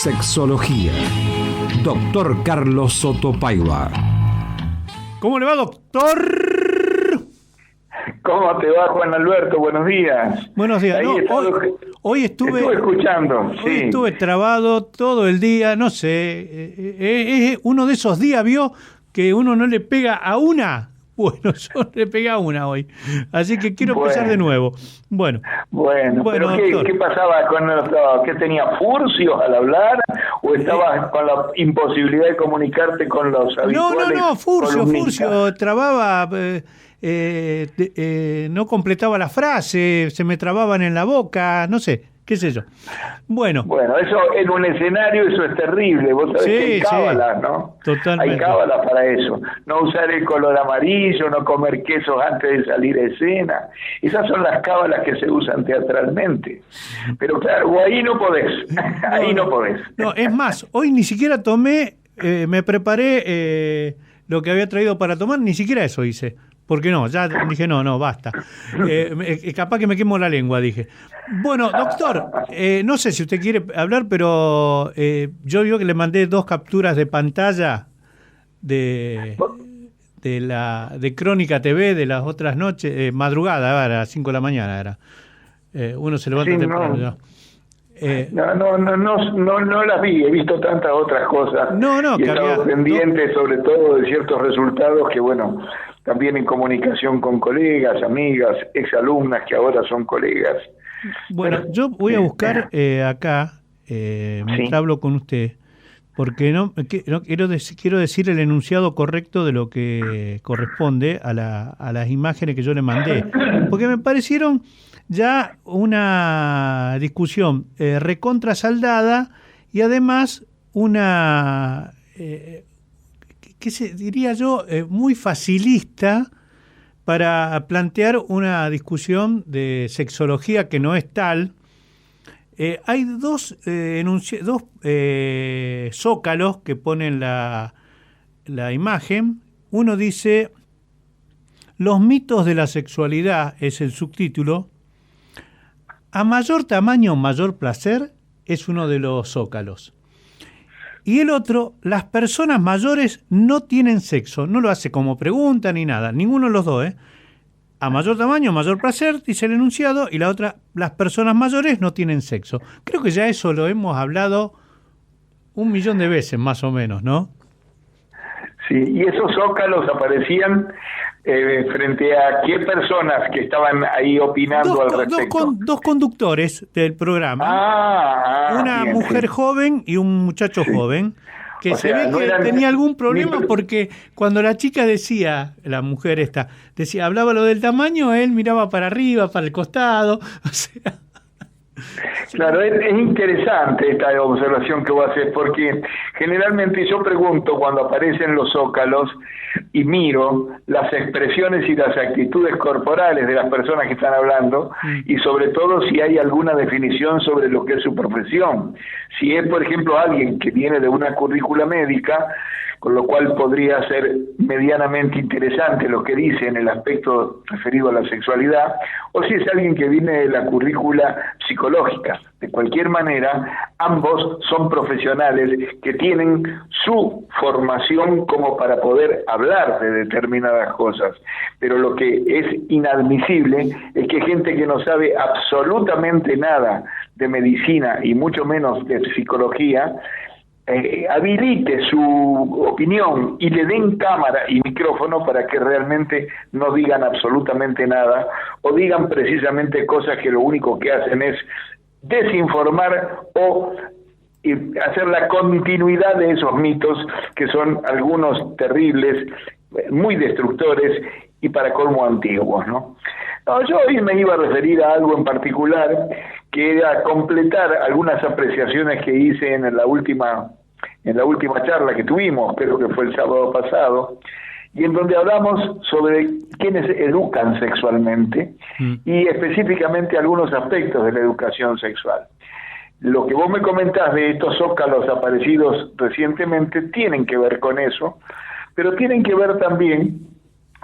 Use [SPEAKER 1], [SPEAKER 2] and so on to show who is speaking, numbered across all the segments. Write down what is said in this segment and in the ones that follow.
[SPEAKER 1] Sexología. Doctor Carlos Sotopaiva.
[SPEAKER 2] ¿Cómo le va, doctor?
[SPEAKER 3] ¿Cómo te va, Juan Alberto? Buenos días.
[SPEAKER 2] Buenos días. No, hoy estuve
[SPEAKER 3] escuchando.
[SPEAKER 2] Hoy estuve trabado todo el día, no sé. Es uno de esos días, ¿vio? Que uno no le pega a una. Bueno, yo le pegué a una hoy. Así que quiero empezar de nuevo. Bueno,
[SPEAKER 3] pero ¿qué pasaba con ¿qué tenía furcios al hablar? ¿O estabas con la imposibilidad de comunicarte con los habituales?
[SPEAKER 2] No, furcio, trababa, no completaba la frase, se me trababan en la boca, no sé, qué sé yo. Bueno,
[SPEAKER 3] eso en un escenario eso es terrible. Vos sabés que hay cábalas, ¿no?
[SPEAKER 2] Totalmente.
[SPEAKER 3] Hay cábalas para eso. No usar el color amarillo, no comer quesos antes de salir a escena. Esas son las cábalas que se usan teatralmente. Pero claro, ahí no podés. No podés.
[SPEAKER 2] No, es más, hoy ni siquiera tomé, me preparé lo que había traído para tomar, ni siquiera eso hice. Porque no, ya dije, no, basta. Capaz que me quemo la lengua, dije. Bueno, doctor, no sé si usted quiere hablar, pero yo veo que le mandé 2 capturas de pantalla de Crónica TV de las otras noches, madrugada, a las 5 de la mañana era. Uno se levanta temprano ya.
[SPEAKER 3] No las vi, he visto tantas otras cosas. Y he estado pendiente sobre todo de ciertos resultados que, bueno, también en comunicación con colegas, amigas, exalumnas que ahora son colegas.
[SPEAKER 2] Bueno, yo voy a buscar acá, mientras hablo con usted, porque no quiero decir el enunciado correcto de lo que corresponde a las imágenes que yo le mandé, porque me parecieron ya una discusión recontra saldada y además una, ¿qué se diría yo? Muy facilista para plantear una discusión de sexología que no es tal. Hay dos zócalos que ponen la imagen. Uno dice: los mitos de la sexualidad, es el subtítulo. A mayor tamaño, mayor placer, es uno de los zócalos. Y el otro, las personas mayores no tienen sexo. No lo hace como pregunta ni nada. Ninguno de los dos, ¿eh? A mayor tamaño, mayor placer, dice el enunciado. Y la otra, las personas mayores no tienen sexo. Creo que ya eso lo hemos hablado 1.000.000 de veces, más o menos, ¿no?
[SPEAKER 3] Sí, y esos zócalos aparecían frente a qué personas que estaban ahí opinando al respecto.
[SPEAKER 2] Dos conductores del programa, una mujer joven y un muchacho joven, que se ve que tenía algún problema porque cuando la chica decía, la mujer hablaba lo del tamaño, él miraba para arriba, para el costado, o sea...
[SPEAKER 3] Claro, es interesante esta observación que vos haces, porque generalmente yo pregunto cuando aparecen los zócalos y miro las expresiones y las actitudes corporales de las personas que están hablando y sobre todo si hay alguna definición sobre lo que es su profesión. Si es, por ejemplo, alguien que viene de una currícula médica, con lo cual podría ser medianamente interesante lo que dice en el aspecto referido a la sexualidad, o si es alguien que viene de la currícula psicológica. De cualquier manera, ambos son profesionales que tienen su formación como para poder hablar de determinadas cosas, pero lo que es inadmisible es que gente que no sabe absolutamente nada de medicina y mucho menos de psicología, habilite su opinión y le den cámara y micrófono para que realmente no digan absolutamente nada o digan precisamente cosas que lo único que hacen es desinformar o hacer la continuidad de esos mitos que son algunos terribles, muy destructores y para colmo antiguos, ¿no? Yo hoy me iba a referir a algo en particular que era completar algunas apreciaciones que hice en la última charla que tuvimos, creo que fue el sábado pasado, y en donde hablamos sobre quiénes educan sexualmente y específicamente algunos aspectos de la educación sexual. Lo que vos me comentás de estos zócalos aparecidos recientemente tienen que ver con eso, pero tienen que ver también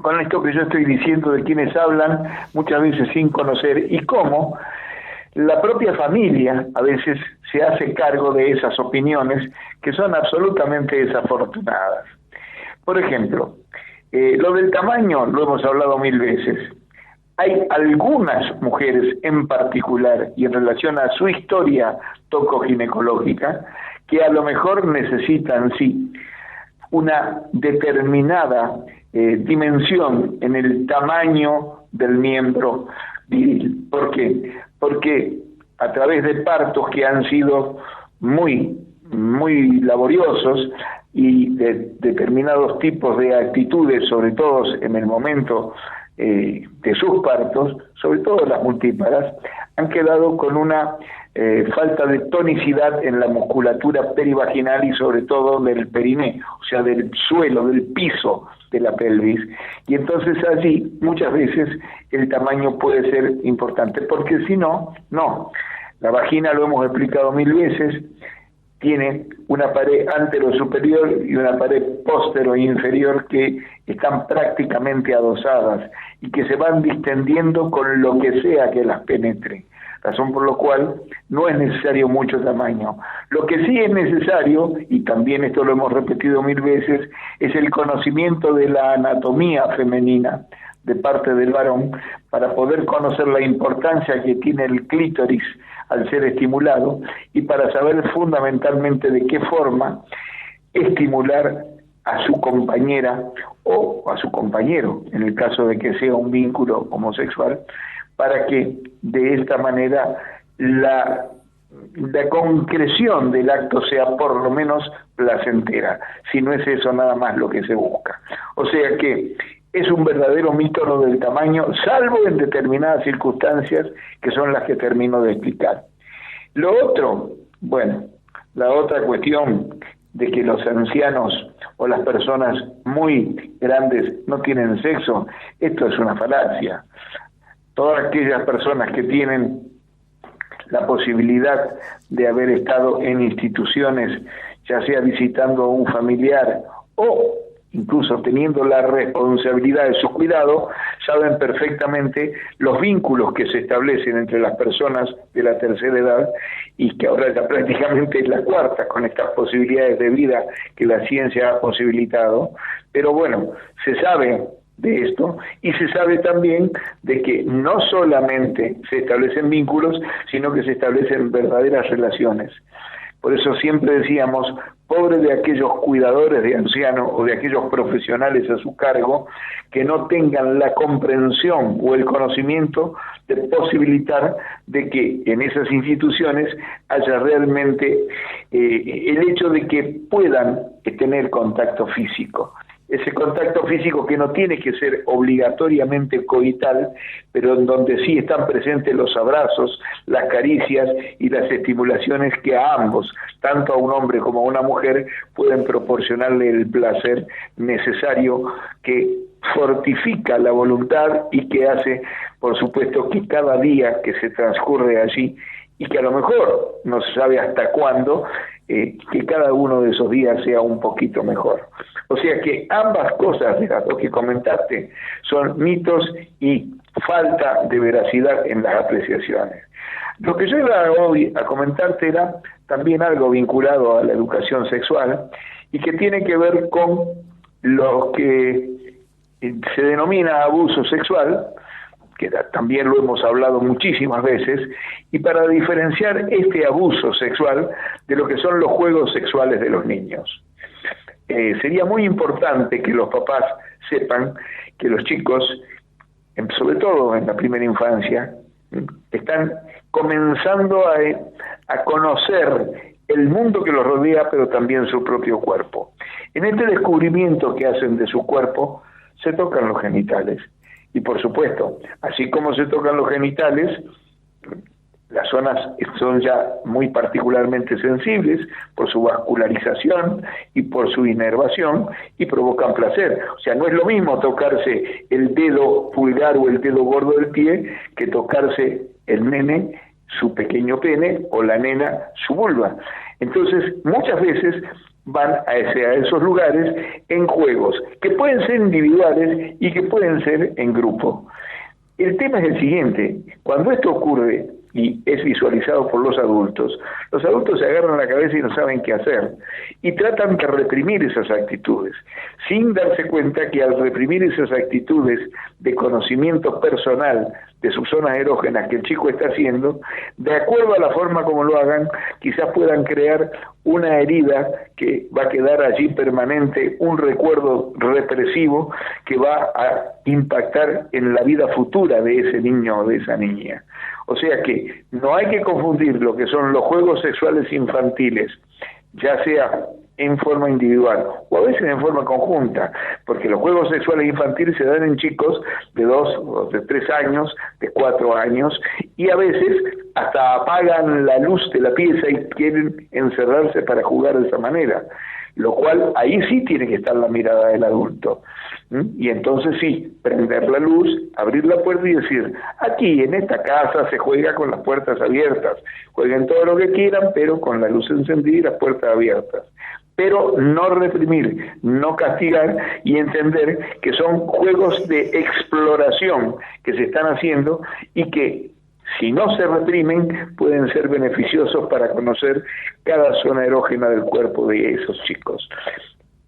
[SPEAKER 3] con esto que yo estoy diciendo de quienes hablan muchas veces sin conocer y cómo la propia familia a veces se hace cargo de esas opiniones que son absolutamente desafortunadas. Por ejemplo, lo del tamaño lo hemos hablado 1000 veces. Hay algunas mujeres en particular, y en relación a su historia tocoginecológica, que a lo mejor necesitan, sí, una determinada dimensión en el tamaño del miembro viril. ¿Por qué? Porque a través de partos que han sido muy laboriosos y de determinados tipos de actitudes, sobre todo en el momento de sus partos, sobre todo las multíparas, han quedado con una falta de tonicidad en la musculatura perivaginal y sobre todo del periné, o sea, del suelo, del piso de la pelvis. Y entonces allí muchas veces el tamaño puede ser importante, porque si no, no. La vagina, lo hemos explicado 1000 veces, tiene una pared antero-superior y una pared póstero-inferior que están prácticamente adosadas y que se van distendiendo con lo que sea que las penetre, razón por la cual no es necesario mucho tamaño. Lo que sí es necesario, y también esto lo hemos repetido 1000 veces, es el conocimiento de la anatomía femenina de parte del varón para poder conocer la importancia que tiene el clítoris al ser estimulado y para saber fundamentalmente de qué forma estimular a su compañera o a su compañero, en el caso de que sea un vínculo homosexual, para que de esta manera la concreción del acto sea por lo menos placentera, si no es eso nada más lo que se busca. O sea que es un verdadero mito lo del tamaño, salvo en determinadas circunstancias que son las que termino de explicar. Lo otro, bueno, la otra cuestión de que los ancianos o las personas muy grandes no tienen sexo, esto es una falacia. Todas aquellas personas que tienen la posibilidad de haber estado en instituciones, ya sea visitando a un familiar o incluso teniendo la responsabilidad de su cuidado, saben perfectamente los vínculos que se establecen entre las personas de la tercera edad y que ahora ya prácticamente es la cuarta con estas posibilidades de vida que la ciencia ha posibilitado. Pero bueno, se sabe de esto y se sabe también de que no solamente se establecen vínculos, sino que se establecen verdaderas relaciones. Por eso siempre decíamos, pobre de aquellos cuidadores de ancianos o de aquellos profesionales a su cargo que no tengan la comprensión o el conocimiento de posibilitar de que en esas instituciones haya realmente el hecho de que puedan tener contacto físico. Ese contacto físico que no tiene que ser obligatoriamente coital, pero en donde sí están presentes los abrazos, las caricias y las estimulaciones que a ambos, tanto a un hombre como a una mujer, pueden proporcionarle el placer necesario que fortifica la voluntad y que hace, por supuesto, que cada día que se transcurre allí, y que a lo mejor no se sabe hasta cuándo, que cada uno de esos días sea un poquito mejor. O sea que ambas cosas de las dos que comentaste son mitos y falta de veracidad en las apreciaciones. Lo que yo iba hoy a comentarte era también algo vinculado a la educación sexual y que tiene que ver con lo que se denomina abuso sexual, que también lo hemos hablado muchísimas veces, y para diferenciar este abuso sexual de lo que son los juegos sexuales de los niños. Sería muy importante que los papás sepan que los chicos, sobre todo en la primera infancia, están comenzando a conocer el mundo que los rodea, pero también su propio cuerpo. En este descubrimiento que hacen de su cuerpo, se tocan los genitales. Y por supuesto, así como se tocan los genitales, las zonas son ya muy particularmente sensibles por su vascularización y por su inervación y provocan placer. O sea, no es lo mismo tocarse el dedo pulgar o el dedo gordo del pie que tocarse el nene, su pequeño pene, o la nena, su vulva. Entonces, muchas veces van a esos lugares en juegos que pueden ser individuales y que pueden ser en grupo. El tema es el siguiente: cuando esto ocurre, y es visualizado por los adultos se agarran la cabeza y no saben qué hacer y tratan de reprimir esas actitudes, sin darse cuenta que al reprimir esas actitudes de conocimiento personal de sus zonas erógenas que el chico está haciendo, de acuerdo a la forma como lo hagan, quizás puedan crear una herida que va a quedar allí permanente, un recuerdo represivo que va a impactar en la vida futura de ese niño o de esa niña. O sea que no hay que confundir lo que son los juegos sexuales infantiles, ya sea en forma individual o a veces en forma conjunta, porque los juegos sexuales infantiles se dan en chicos de 2 o de 3 años, de 4 años, y a veces hasta apagan la luz de la pieza y quieren encerrarse para jugar de esa manera, lo cual ahí sí tiene que estar la mirada del adulto. Y entonces sí, prender la luz, abrir la puerta y decir, aquí en esta casa se juega con las puertas abiertas, jueguen todo lo que quieran, pero con la luz encendida y las puertas abiertas. Pero no reprimir, no castigar y entender que son juegos de exploración que se están haciendo y que si no se reprimen pueden ser beneficiosos para conocer cada zona erógena del cuerpo de esos chicos.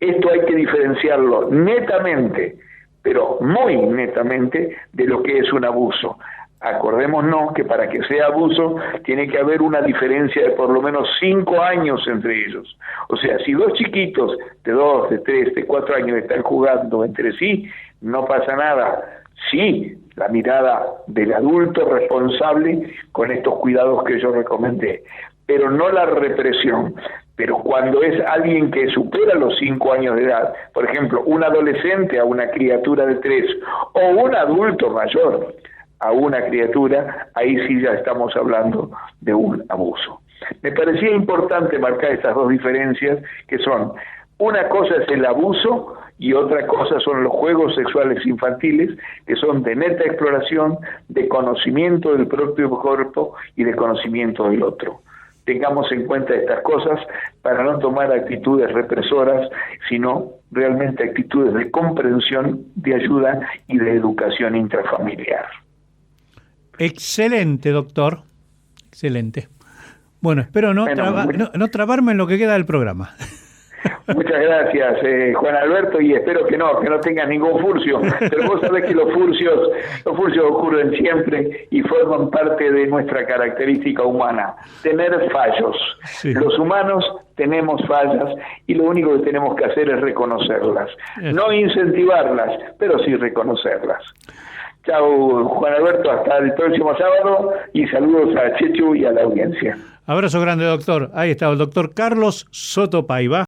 [SPEAKER 3] Esto hay que diferenciarlo netamente, pero muy netamente, de lo que es un abuso. Acordémonos que para que sea abuso tiene que haber una diferencia de por lo menos 5 años entre ellos. O sea, si 2 chiquitos de 2, de 3, de 4 años están jugando entre sí, no pasa nada. Sí, la mirada del adulto responsable con estos cuidados que yo recomendé, pero no la represión. Pero cuando es alguien que supera los 5 años de edad, por ejemplo, un adolescente a una criatura de 3, o un adulto mayor a una criatura, ahí sí ya estamos hablando de un abuso. Me parecía importante marcar estas dos diferencias, que son, una cosa es el abuso y otra cosa son los juegos sexuales infantiles, que son de neta exploración, de conocimiento del propio cuerpo y de conocimiento del otro. Tengamos en cuenta estas cosas para no tomar actitudes represoras, sino realmente actitudes de comprensión, de ayuda y de educación intrafamiliar.
[SPEAKER 2] Excelente, doctor. Excelente. Bueno, espero no trabarme en lo que queda del programa.
[SPEAKER 3] Muchas gracias, Juan Alberto, y espero que no tengas ningún furcio, pero vos sabés que los furcios ocurren siempre y forman parte de nuestra característica humana, tener fallos. Sí. Los humanos tenemos fallas y lo único que tenemos que hacer es reconocerlas, no incentivarlas, pero sí reconocerlas. Chao, Juan Alberto, hasta el próximo sábado y saludos a Chechu y a la audiencia.
[SPEAKER 2] Abrazo grande, doctor. Ahí está el doctor Carlos Soto Paiva.